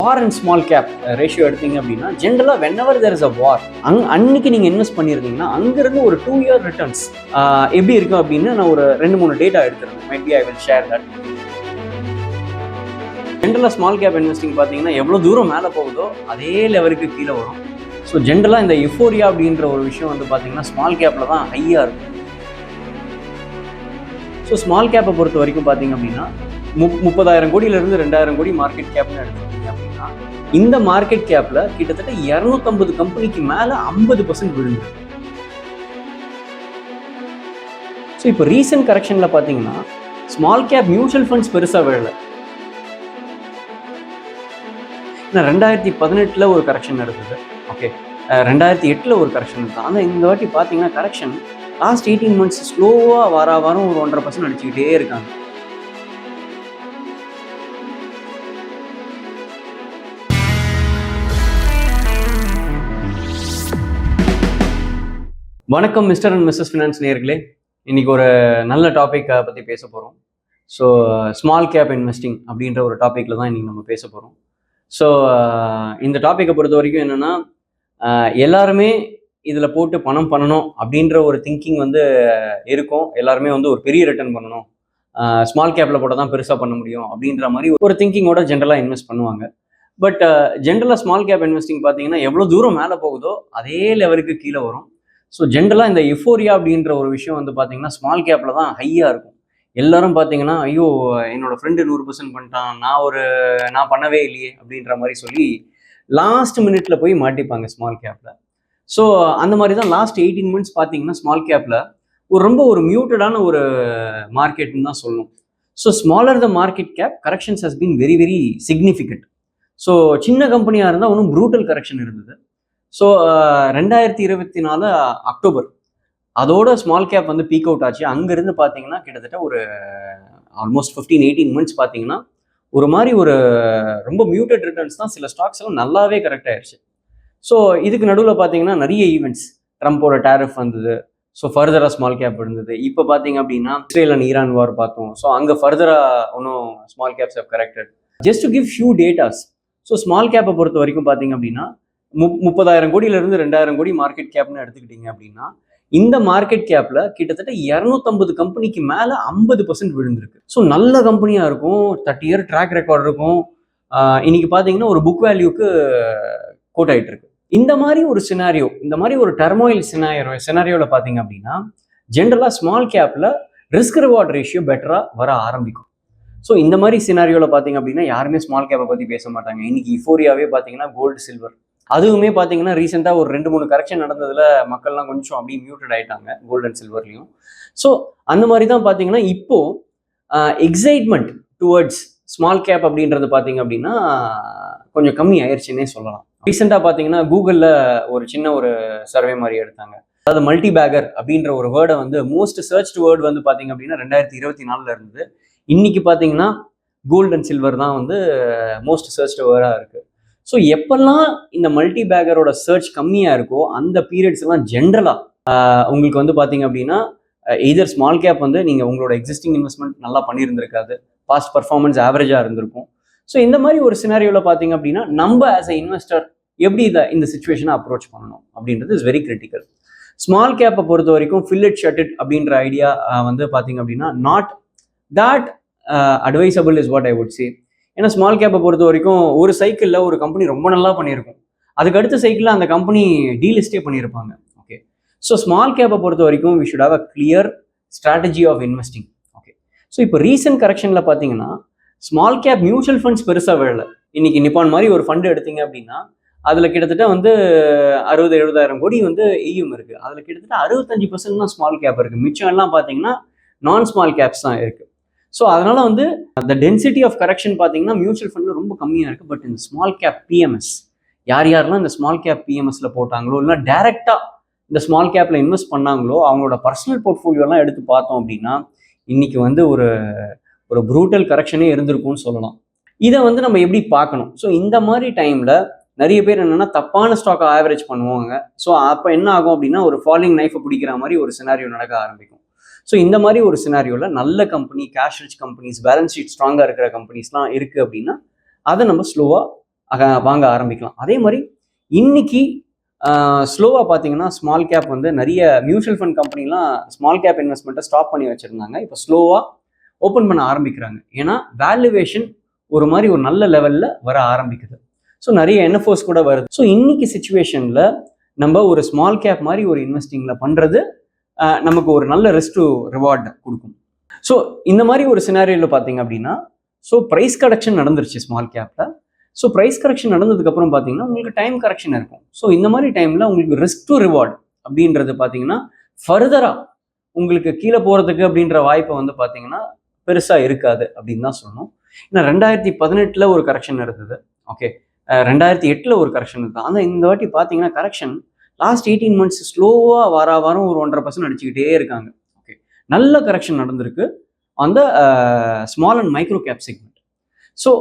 War and small cap ratio எடுத்தீங்க அப்படின்னா ஜென்ரலாக வென்எவர் தேர் இஸ் அ வார் அன்னைக்கு நீங்கள் இன்வெஸ்ட் பண்ணியிருந்தீங்கன்னா அங்கிருந்து ஒரு 2 year ரிட்டர்ன்ஸ் எப்படி இருக்கும் அப்படின்னு நான் ஒரு 2-3 டேட்டா எடுத்துருந்தேன். Maybe I will share that. ஜென்ரலாக ஸ்மால் கேப் இன்வெஸ்டிங் பார்த்தீங்கன்னா எவ்வளோ தூரம் மேலே போகுதோ அதே லெவலுக்கு கீழே வரும். ஸோ ஜென்ரலாக இந்த யுஃபோரியா அப்படின்ற ஒரு விஷயம் வந்து பார்த்தீங்கன்னா ஸ்மால் கேப்பில் தான் ஹையாக இருக்கும். ஸோ ஸ்மால் கேப்பை பொறுத்த வரைக்கும் பார்த்தீங்க அப்படின்னா 30,000 கோடியிலிருந்து 2,000 கோடி மார்க்கெட் கேப்னு எடுத்துக்கிட்டீங்க அப்படின்னா இந்த மார்க்கெட் கேப்ல கிட்டத்தட்ட 250 கம்பெனிக்கு மேல 50% விழுந்து. ஸோ இப்போ ரீசன்ட் கரெக்ஷன்ல பாத்தீங்கன்னா ஸ்மால் கேப் மியூச்சுவல் ஃபண்ட்ஸ் பெருசா விழல. 2018 ஒரு கரெக்ஷன் நடந்தது. ஓகே, 2008 ஒரு கரெக்ஷன் இருந்தது. ஆனால் இந்த வாட்டி பார்த்தீங்கன்னா கரெக்ஷன் லாஸ்ட் 18 months ஸ்லோவாக வாரம் ஒரு 1.5% அடிச்சுக்கிட்டே இருக்காங்க. வணக்கம் மிஸ்டர் அண்ட் மிஸ்ஸஸ் ஃபினான்ஸ் நேயர்களே. இன்னைக்கு ஒரு நல்ல டாபிக் பற்றி பேச போகிறோம். ஸோ ஸ்மால் கேப் இன்வெஸ்டிங் அப்படின்ற ஒரு டாப்பிக்கில் தான் இன்னைக்கு நம்ம பேச போகிறோம். ஸோ இந்த டாப்பிக்கை பொறுத்த வரைக்கும் என்னென்னா எல்லாருமே இதில் போட்டு பணம் பண்ணணும் அப்படின்ற ஒரு திங்கிங் வந்து இருக்கும். எல்லாருமே வந்து ஒரு பெரிய ரிட்டர்ன் பண்ணணும், ஸ்மால் கேப்பில் போட்டால் தான் பெருசாக பண்ண முடியும் அப்படின்ற மாதிரி ஒரு திங்கிங்கோட ஜென்ரலாக இன்வெஸ்ட் பண்ணுவாங்க. பட் ஜென்ரலாக ஸ்மால் கேப் இன்வெஸ்டிங் பார்த்தீங்கன்னா எவ்வளோ தூரம் மேலே போகுதோ அதே லெவலுக்கு கீழே வரும். ஸோ ஜென்ரலாக இந்த யுஃபோரியா அப்படின்ற ஒரு விஷயம் வந்து பார்த்தீங்கன்னா ஸ்மால் கேப்பில் தான் ஹையாக இருக்கும். எல்லாரும் பார்த்தீங்கன்னா ஐயோ என்னோட ஃப்ரெண்டு 100% பண்ணிட்டான், நான் பண்ணவே இல்லையே அப்படின்ற மாதிரி சொல்லி லாஸ்ட் மினிட்ல போய் மாட்டிப்பாங்க ஸ்மால் கேப்பில். ஸோ அந்த மாதிரி தான் லாஸ்ட் 18 months பார்த்தீங்கன்னா ஸ்மால் கேப்பில் ரொம்ப மியூட்டடான ஒரு மார்க்கெட்னு தான் சொல்லணும். So smaller the market cap corrections has been very very significant. So சின்ன கம்பெனியாக இருந்தால் ஒன்றும் ப்ரூட்டல் கரெக்ஷன் இருந்தது. ஸோ 2024 அக்டோபர் அதோட ஸ்மால் கேப் வந்து பீக் அவுட் ஆச்சு. அங்கேருந்து பார்த்தீங்கன்னா கிட்டத்தட்ட ஒரு ஆல்மோஸ்ட் 15-18 months பார்த்தீங்கன்னா ஒரு மாதிரி ரொம்ப மியூட்டட் ரிட்டர்ன்ஸ் தான். சில ஸ்டாக்ஸ் எல்லாம் நல்லாவே கரெக்ட் ஆயிடுச்சு. ஸோ இதுக்கு நடுவில் பார்த்தீங்கன்னா நிறைய ஈவெண்ட்ஸ், ட்ரம்ப்போட டேரிஃப் வந்தது. ஸோ ஃபர்தராக ஸ்மால் கேப் இருந்தது. இப்போ பார்த்தீங்க அப்படின்னா இஸ்ரேல் அண்ட் ஈரான் வார் பார்த்தோம். ஸோ அங்கே ஃபர்தராக ஒன்றும் small caps have corrected. Just to give few datas. So small கேப்பை பொறுத்த வரைக்கும் பார்த்தீங்க அப்படின்னா 30,000 கோடியிலிருந்து 2,000 கோடி மார்க்கெட் கேப்னு எடுத்துக்கிட்டீங்க அப்படின்னா இந்த மார்க்கெட் கேப்ல கிட்டத்தட்ட 250 கம்பெனிக்கு மேல 50% விழுந்திருக்கு. ஸோ நல்ல கம்பெனியா இருக்கும், 30 year ட்ராக் ரெக்கார்ட் இருக்கும். இன்னைக்கு பாத்தீங்கன்னா ஒரு புக் வேல்யூக்கு கோட் ஆயிட்டு இருக்கு. இந்த மாதிரி ஒரு சினாரியோ, இந்த மாதிரி ஒரு டர்மோயில் சினாரியோல பாத்தீங்க அப்படின்னா ஜென்ரலா ஸ்மால் கேப்ல ரிஸ்க் ரிவார்ட் ரேஷியோ பெட்டரா வர ஆரம்பிக்கும். ஸோ இந்த மாதிரி சினாரியோல பாத்தீங்க அப்படின்னா யாருமே ஸ்மால் கேப்பை பத்தி பேச மாட்டாங்க. இன்னைக்கு யுஃபோரியாவே பாத்தீங்கன்னா கோல்டு சில்வர், அதுவுமே பார்த்தீங்கன்னா ரீசெண்டாக ஒரு 2-3 கரெக்ஷன் நடந்ததுல மக்கள்லாம் கொஞ்சம் அப்படியே மியூட்டட் ஆயிட்டாங்க கோல்டு அண்ட் சில்வர்லையும். ஸோ அந்த மாதிரி தான் பார்த்தீங்கன்னா இப்போ எக்ஸைட்மெண்ட் டுவர்ட்ஸ் ஸ்மால் கேப் அப்படின்றது பார்த்தீங்க அப்படின்னா கொஞ்சம் கம்மி ஆயிடுச்சுன்னே சொல்லலாம். ரீசெண்டாக பார்த்தீங்கன்னா கூகுளில் ஒரு சின்ன சர்வே மாதிரி எடுத்தாங்க. அதாவது மல்டி பேக்கர் அப்படின்ற ஒரு வேர்டை வந்து மோஸ்ட் சர்ச்டு வேர்டு வந்து பார்த்தீங்க அப்படின்னா 2024 இருந்தது. இன்னைக்கு பார்த்தீங்கன்னா கோல்டு அண்ட் சில்வர் தான் வந்து மோஸ்ட் சர்ச்டு வேர்டாக இருக்கு. ஸோ எப்பெல்லாம் இந்த மல்டி பேக்கரோட சர்ச் கம்மியாக இருக்கோ அந்த பீரியட்ஸ் எல்லாம் ஜென்ரலாக உங்களுக்கு வந்து பார்த்தீங்க அப்படின்னா எய்தர் ஸ்மால் கேப் வந்து நீங்கள் உங்களோட எக்ஸிஸ்டிங் இன்வெஸ்ட்மெண்ட் நல்லா பண்ணியிருந்திருக்காது, பாஸ்ட் பர்ஃபார்மன்ஸ் ஆவரேஜாக இருந்திருக்கும். ஸோ இந்த மாதிரி ஒரு சினாரியோவில் பார்த்தீங்க அப்படின்னா நம்ம ஆஸ் அ இன்வெஸ்டர் எப்படி இந்த சிச்சுவேஷனை அப்ரோச் பண்ணணும் அப்படின்றது இஸ் வெரி கிரிட்டிக்கல். ஸ்மால் கேப்பை பொறுத்த வரைக்கும் ஃபில் இட் ஷட் இட் அப்படின்ற ஐடியா வந்து பார்த்தீங்க அப்படின்னா not that advisable is what I would say. ஏன்னா ஸ்மால் கேப்பை பொறுத்த வரைக்கும் ஒரு சைக்கிளில் ஒரு கம்பெனி ரொம்ப நல்லா பண்ணியிருக்கும், அதுக்கு அடுத்த சைக்கிளில் அந்த கம்பெனி டீலிஸ்டே பண்ணியிருப்பாங்க. ஓகே, ஸோ ஸ்மால் கேப்பை பொறுத்த வரைக்கும் we should have a clear strategy of investing. Okay, so இப்போ ரீசன்ட் கரெக்ஷனில் பார்த்தீங்கன்னா ஸ்மால் கேப் மியூச்சுவல் ஃபண்ட்ஸ் பெருசாக விழல. இன்னைக்கு நிப்பான் மாதிரி ஒரு ஃபண்டு எடுத்தீங்க அப்படின்னா அதில் கிட்டத்தட்ட வந்து 60,000-70,000 கோடி வந்து EUM இருக்கு. அதில் கிட்டத்தட்ட 65% தான் ஸ்மால் கேப் இருக்கு. மிச்சம் எல்லாம் பார்த்தீங்கன்னா நான் ஸ்மால் கேப்ஸ் தான் இருக்கு. ஸோ அதனால வந்து அந்த டென்சிட்டி ஆஃப் கரெக்ஷன் பார்த்தீங்கன்னா மியூச்சுவல் ஃபண்டில் ரொம்ப கம்மியாக இருக்குது. பட் இந்த ஸ்மால் கேப் பிஎம்எஸ் யாரெல்லாம் இந்த ஸ்மால் கேப் பிஎம்எஸ்ல போட்டாங்களோ இல்லை டைரெக்டாக இந்த ஸ்மால் கேப்பில் இன்வெஸ்ட் பண்ணாங்களோ அவங்களோட பர்சனல் போர்ட்ஃபோலியோலாம் எடுத்து பார்த்தோம் அப்படின்னா இன்னைக்கு வந்து ஒரு ப்ரூட்டல் கரெக்ஷனே இருந்திருக்கும்னு சொல்லலாம். இதை வந்து நம்ம எப்படி பார்க்கணும்? ஸோ இந்த மாதிரி டைமில் நிறைய பேர் என்னென்னா தப்பான ஸ்டாக்கை ஆவரேஜ் பண்ணுவாங்க. ஸோ அப்போ என்ன ஆகும் அப்படின்னா ஒரு ஃபாலிங் நைஃபை பிடிக்கிற மாதிரி ஒரு சினாரியோ நடக்க ஆரம்பிக்கும். ஸோ இந்த மாதிரி ஒரு சினாரியோவில் நல்ல company, cash rich companies, balance sheet ஸ்ட்ராங்காக இருக்கிற கம்பெனிஸ்லாம் இருக்குது அப்படின்னா அதை நம்ம ஸ்லோவாக வாங்க ஆரம்பிக்கலாம். அதே மாதிரி இன்னைக்கு ஸ்லோவாக பார்த்தீங்கன்னா ஸ்மால் கேப் வந்து நிறைய மியூச்சுவல் ஃபண்ட் கம்பெனிலாம் ஸ்மால் கேப் இன்வெஸ்ட்மெண்ட்டை ஸ்டாப் பண்ணி வச்சுருந்தாங்க. இப்போ ஸ்லோவாக ஓப்பன் பண்ண ஆரம்பிக்கிறாங்க. ஏன்னா வேல்யூவேஷன் ஒரு மாதிரி ஒரு நல்ல லெவலில் வர ஆரம்பிக்குது. ஸோ நிறைய என்எஃப்ஓஸ் கூட வருது. ஸோ இன்னைக்கு சுச்சுவேஷனில் நம்ம ஒரு ஸ்மால் கேப் மாதிரி ஒரு இன்வெஸ்டிங்கில் பண்ணுறது நமக்கு ஒரு நல்ல ரிஸ்க் டு ரிவார்டு கொடுக்கும். ஸோ இந்த மாதிரி ஒரு சினாரியோவில் பார்த்தீங்க அப்படின்னா ஸோ ப்ரைஸ் கரெக்ஷன் நடந்துருச்சு ஸ்மால் கேப்பில். ஸோ ப்ரைஸ் கரெக்ஷன் நடந்ததுக்கப்புறம் பார்த்தீங்கன்னா உங்களுக்கு டைம் கரெக்ஷன் இருக்கும். ஸோ இந்த மாதிரி டைமில் உங்களுக்கு ரிஸ்க் டு ரிவார்டு அப்படின்றது பார்த்தீங்கன்னா ஃபர்தராக உங்களுக்கு கீழே போகிறதுக்கு அப்படின்ற வாய்ப்பை வந்து பார்த்தீங்கன்னா பெருசாக இருக்காது அப்படின்னு தான் சொல்லணும். ஏன்னா 2018 ஒரு கரெக்ஷன் இருந்தது. ஓகே, 2008 ஒரு கரெக்ஷன் இருந்தது. ஆனால் இந்த வாட்டி பார்த்தீங்கன்னா கரெக்ஷன் லாஸ்ட் 18 months ஸ்லோவாக வாரம் ஒரு 1.5% அடிச்சுக்கிட்டே இருக்காங்க. ஓகே, நல்ல கரெக்ஷன் நடந்திருக்கு அந்த small and micro gap segment. So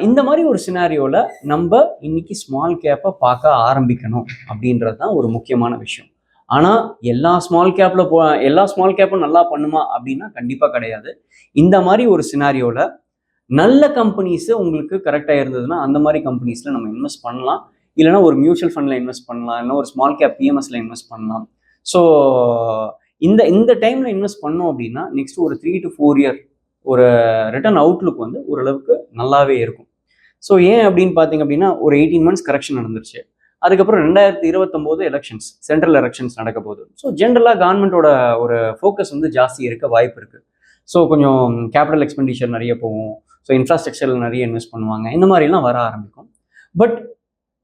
இந்த மாதிரி ஒரு சினாரியோவில் நம்ம இன்னைக்கு ஸ்மால் கேப்பை பார்க்க ஆரம்பிக்கணும் அப்படின்றது தான் ஒரு முக்கியமான விஷயம். ஆனால் எல்லா ஸ்மால் கேப்பும் நல்லா பண்ணுமா அப்படின்னா கண்டிப்பாக கிடையாது. இந்த மாதிரி ஒரு சினாரியோவில் நல்ல கம்பெனிஸு உங்களுக்கு கரெக்டாக இருந்ததுன்னா அந்த மாதிரி கம்பெனிஸில் நம்ம இன்வெஸ்ட் பண்ணலாம். இல்லைனா ஒரு மியூச்சுவல் ஃபண்டில் இன்வெஸ்ட் பண்ணலாம், இல்லைனா ஒரு ஸ்மால் கேப் பிஎம்எஸ்ல இன்வெஸ்ட் பண்ணலாம். ஸோ இந்த டைமில் இன்வெஸ்ட் பண்ணோம் அப்படின்னா நெக்ஸ்ட் ஒரு 3 to 4 year ஒரு ரிட்டர்ன் அவுட்லுக் வந்து ஓரளவுக்கு நல்லாவே இருக்கும். ஸோ ஏன் அப்படின்னு பார்த்தீங்க அப்படின்னா ஒரு 18 months கரெக்ஷன் நடந்துருச்சு. அதுக்கப்புறம் 2029 எலெக்ஷன்ஸ், சென்ட்ரல் எலெக்ஷன்ஸ் நடக்க போகுது. ஸோ ஜென்ரலாக கவர்மெண்ட்டோட ஒரு ஃபோக்கஸ் வந்து ஜாஸ்தி இருக்க வாய்ப்பு இருக்குது. ஸோ கொஞ்சம் கேபிட்டல் எக்ஸ்பெண்டிச்சர் நிறைய போகும். ஸோ இன்ஃப்ராஸ்ட்ரக்சரில் நிறைய இன்வெஸ்ட் பண்ணுவாங்க. இந்த மாதிரிலாம் வர ஆரம்பிக்கும். பட்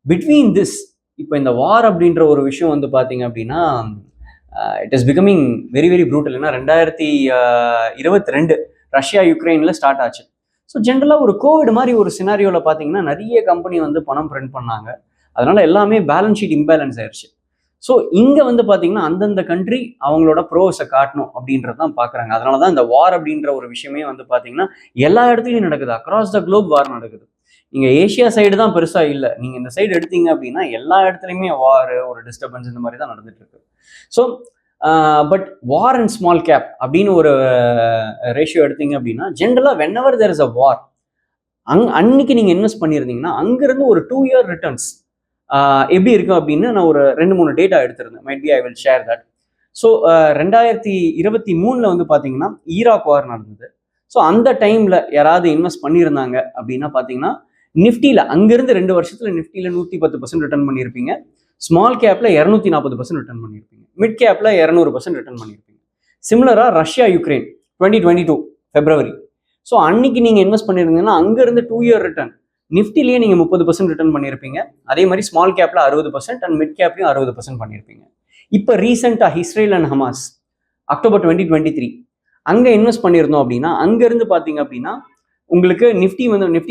பிட்வீன் திஸ் இப்போ இந்த வார் அப்படின்ற ஒரு விஷயம் வந்து பார்த்தீங்க அப்படின்னா it is becoming very very brutal. ஏன்னா 2022 ரஷ்யா யுக்ரைனில் ஸ்டார்ட் ஆச்சு. ஸோ ஜென்ரலாக ஒரு கோவிட் மாதிரி ஒரு சினாரியோவில் பார்த்தீங்கன்னா நிறைய கம்பெனி வந்து பணம் பிரிண்ட் பண்ணாங்க. அதனால எல்லாமே பேலன்ஸ் ஷீட் இம்பேலன்ஸ் ஆயிடுச்சு. ஸோ இங்கே வந்து பார்த்தீங்கன்னா அந்தந்த கண்ட்ரி அவங்களோட ப்ரோஸை காட்டணும் அப்படின்றது தான் பார்க்குறாங்க. அதனால தான் இந்த வார் அப்படின்ற ஒரு விஷயமே வந்து பார்த்தீங்கன்னா எல்லா இடத்துலையும் நடக்குது. அக்ராஸ் த குளோப் வார் நடக்குது. நீங்கள் ஏஷியா சைடு தான் பெருசாக இல்லை, நீங்கள் இந்த சைடு எடுத்தீங்க அப்படின்னா எல்லா இடத்துலையுமே வார், ஒரு டிஸ்டர்பன்ஸ் இந்த மாதிரி தான் நடந்துட்டு இருக்கு. So but war and small cap அப்படின்னு ஒரு ரேஷியோ எடுத்தீங்க அப்படின்னா ஜென்ரலாக வென்எவர் தேர் இஸ் அ வார் அன்னைக்கு நீங்கள் இன்வெஸ்ட் பண்ணியிருந்தீங்கன்னா அங்கேருந்து ஒரு 2 year ரிட்டர்ன்ஸ் எப்படி இருக்கும் அப்படின்னு நான் ஒரு 2-3 டேட்டா எடுத்திருந்தேன். Might be I will share that. So 2023 வந்து பார்த்தீங்கன்னா ஈராக் வார் நடந்தது. ஸோ அந்த டைமில் யாராவது இன்வெஸ்ட் பண்ணியிருந்தாங்க அப்படின்னா பார்த்தீங்கன்னா நிஃப்டியில் அங்கேருந்து 2 வருஷத்தில் நிஃப்டியில் 110% ரிட்டர்ன் பண்ணியிருப்பீங்க. ஸ்மால் கேப்பில் 240% ரிட்டர்ன் பண்ணியிருப்பீங்க. மிட் கேப்பில் 200% ரிட்டர்ன் பண்ணியிருப்பீங்க. சிமிலராக ரஷ்யா யுக்ரைன் 2022 February. ஸோ அன்னைக்கு நீங்கள் இன்வெஸ்ட் பண்ணியிருந்தீங்கன்னா அங்கேருந்து 2 year ரிட்டர்ன் நிஃப்டிலேயே நீங்கள் 30% ரிட்டர்ன் பண்ணியிருப்பீங்க. அதே மாதிரி ஸ்மால் கேப்பில் 60% அண்ட் மிட் கேப்லையும் 60% பண்ணியிருப்பீங்க. இப்போ ரீசெண்டாக இஸ்ரேல் அண்ட் ஹமாஸ் அக்டோபர் 2023 அங்கே இன்வெஸ்ட் பண்ணியிருந்தோம் அப்படின்னா அங்கேருந்து பார்த்தீங்க அப்படின்னா உங்களுக்கு Nifty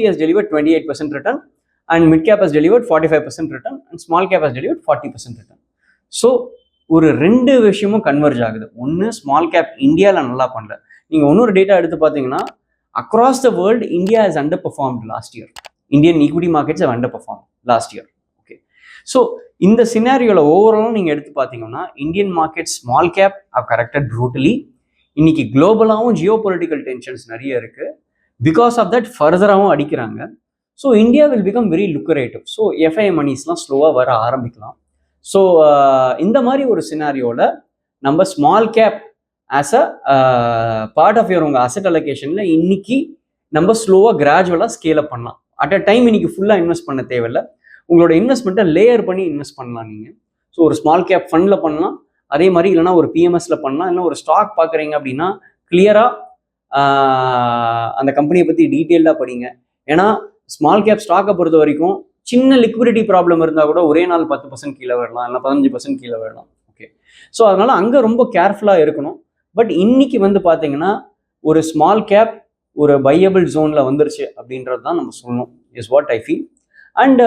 has delivered 28% return and mid cap has delivered 45% return and small cap has delivered 40% return. So ஒரு 2 விஷயமும் கன்வர்ஜ் ஆகுது. ஒன்று ஸ்மால் கேப் இந்தியாவில் நல்லா பண்ணல. நீங்கள் இன்னொரு டேட்டா எடுத்து பார்த்தீங்கன்னா across the world India has underperformed last year. Indian equity markets have underperform last year. Okay, so இந்த சினாரியோவில் ஓவராலும் நீங்கள் எடுத்து பார்த்தீங்கன்னா Indian market small cap have corrected brutally. இன்னைக்கு குளோபலாகவும் ஜியோ பொலிட்டிக்கல் டென்ஷன்ஸ் நிறைய இருக்குது. பிகாஸ் ஆஃப் தட் ஃபர்தராகவும் அடிக்கிறாங்க. So India will become very lucrative. So FI மணிஸ்லாம் ஸ்லோவாக வர ஆரம்பிக்கலாம். ஸோ இந்த மாதிரி ஒரு சினாரியோவில் நம்ம small cap as a part of your உங்கள் அசெட் அலோகேஷனில் இன்னைக்கு நம்ம ஸ்லோவாக கிராஜுவலாக ஸ்கேல் அப் பண்ணலாம். அட் அ டைம் இன்னைக்கு ஃபுல்லாக இன்வெஸ்ட் பண்ண தேவையில்லை. உங்களோட இன்வெஸ்ட்மெண்ட்டை லேயர் பண்ணி இன்வெஸ்ட் பண்ணலாம் நீங்கள். ஸோ ஒரு ஸ்மால் கேப் ஃபண்டில் பண்ணலாம், அதே மாதிரி இல்லைனா ஒரு பிஎம்எஸ்ல பண்ணலாம், இல்லை ஒரு ஸ்டாக் பார்க்குறீங்க அப்படின்னா கிளியராக அந்த கம்பெனியை பற்றி டீட்டெயில்டாக படிங்க. ஏன்னா ஸ்மால் கேப் ஸ்டாக்கை பொறுத்த வரைக்கும் சின்ன லிக்விடிட்டி ப்ராப்ளம் இருந்தால் கூட ஒரே நாள் 10% கீழே வரலாம், இல்லை 15% கீழே வரலாம். ஓகே, ஸோ அதனால் அங்கே ரொம்ப கேர்ஃபுல்லாக இருக்கணும். பட் இன்னைக்கு வந்து பார்த்தீங்கன்னா ஒரு ஸ்மால் கேப் ஒரு பையபிள் ஜோனில் வந்துருச்சு அப்படின்றது தான் நம்ம சொல்லணும், is what I feel. And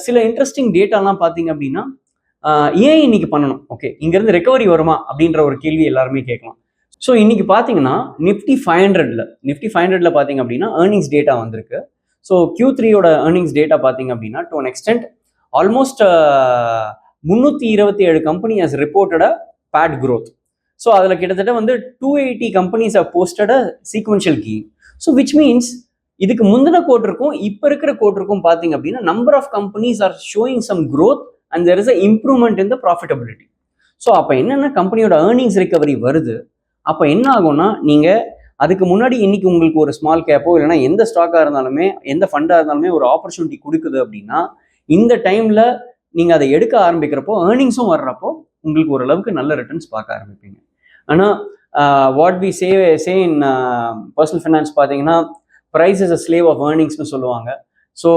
சில இன்ட்ரெஸ்டிங் டேட்டாலாம் பார்த்தீங்க அப்படின்னா ஏன் இன்னைக்கு பண்ணணும், ஓகே இங்கேருந்து ரெக்கவரி வருமா அப்படின்ற ஒரு கேள்வி எல்லாருமே கேட்கலாம். ஸோ இன்னைக்கு பார்த்தீங்கன்னா நிஃப்டி 500ல பார்த்தீங்க அப்படின்னா ஏர்னிங்ஸ் டேட்டா வந்திருக்கு. ஸோ Q3யோட ஏர்னிங்ஸ் டேட்டா பார்த்தீங்க அப்படின்னா to an extent almost 327 company has reported bad growth. So அதில் கிட்டத்தட்ட வந்து 280 companies have posted a sequential gain. So which means இதுக்கு முந்தின கோட்டருக்கும் இப்போ இருக்கிற கோட்டருக்கும் பார்த்தீங்க அப்படின்னா number of companies are showing some growth and there is a improvement in the profitability. So அப்போ என்னென்னா கம்பெனியோட ஏர்னிங்ஸ் ரிகவரி வருது. அப்போ என்ன ஆகும்னா நீங்கள் அதுக்கு முன்னாடி இன்னைக்கு உங்களுக்கு ஒரு ஸ்மால் கேப்போ இல்லைனா எந்த ஸ்டாக்காக இருந்தாலுமே எந்த ஃபண்டாக இருந்தாலுமே ஒரு ஆப்பர்ச்சுனிட்டி கொடுக்குது அப்படின்னா இந்த டைமில் நீங்கள் அதை எடுக்க ஆரம்பிக்கிறப்போ ஏர்னிங்ஸும் வர்றப்போ உங்களுக்கு ஓரளவுக்கு நல்ல ரிட்டர்ன்ஸ் பார்க்க ஆரம்பிப்பீங்க. ஆனால் what we say in personal finance பார்த்தீங்கன்னா price is a slave of ஏர்னிங்ஸ்னு சொல்லுவாங்க. ஸோ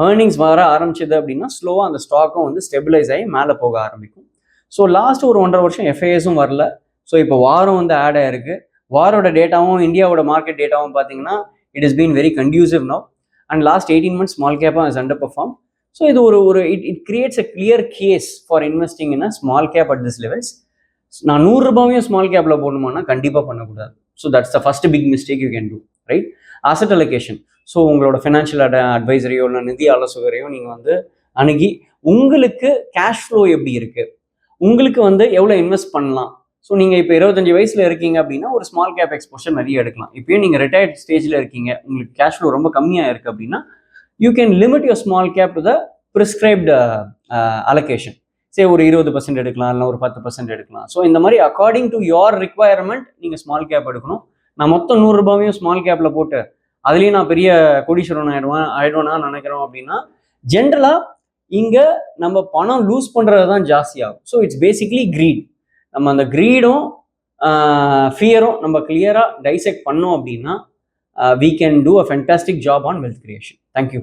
ஏர்னிங்ஸ் வர ஆரம்பிச்சது அப்படின்னா ஸ்லோவாக அந்த ஸ்டாக்கும் வந்து ஸ்டெபிலைஸ் ஆகி மேலே போக ஆரம்பிக்கும். ஸோ லாஸ்ட் ஒரு 1.5 வருஷம் எஃப்ஐஎஸும் வரல. ஸோ இப்போ வாரம் வந்து ஆட் ஆயிருக்கு. வாரோட டேட்டாவும் இந்தியாவோட மார்க்கெட் டேட்டாவும் பார்த்தீங்கன்னா it is been very conducive now. And last 18 months small கேப்பாக இஸ் அண்டர் பெர்ஃபார்ம். ஸோ இது it creates a clear case for investing in a small cap at this levels. நான் 100 ரூபாயும் ஸ்மால் கேப்பில் போடணுமானா கண்டிப்பாக பண்ணக்கூடாது. So that's the first big mistake you can do, right? Asset allocation. So உங்களோட financial அட்வைசரியோ இல்லை நிதி ஆலோசகரையோ நீங்கள் வந்து அணுகி உங்களுக்கு கேஷ் ஃப்ளோ எப்படி இருக்குது, உங்களுக்கு வந்து எவ்வளோ இன்வெஸ்ட் பண்ணலாம். ஸோ நீங்கள் இப்போ 25 வயசில் இருக்கீங்க அப்படின்னா ஒரு ஸ்மால் கேப் எக்ஸ்போஷர் நிறைய எடுக்கலாம். இப்போயும் நீங்கள் ரிட்டையர்ட் ஸ்டேஜில் இருக்கீங்க, உங்களுக்கு கேஷ் ஃப்ளோ ரொம்ப கம்மியாக இருக்குது அப்படின்னா you can limit your small cap to the prescribed allocation. சரி ஒரு 20% எடுக்கலாம், இல்லை ஒரு 10% எடுக்கலாம். ஸோ இந்த மாதிரி அக்கார்டிங் டு யோர் ரிக்வயர்மெண்ட் நீங்கள் ஸ்மால் கேப் எடுக்கணும். நான் மொத்தம் 100 ரூபாயும் ஸ்மால் கேப்பில் போட்டு அதுலேயும் நான் பெரிய கோடீஸ்வரன் ஆயிடுவேன்னா நினைக்கிறோம் அப்படின்னா ஜென்ரலாக இங்கே நம்ம பணம் லூஸ் பண்ணுறது தான் ஜாஸ்தியாகும். So it's basically greed. நம்ம அந்த க்ரீடும் ஃபியரும் நம்ம கிளியராக டைசெக்ட் பண்ணோம் அப்படின்னா we can do a fantastic job on wealth creation. Thank you.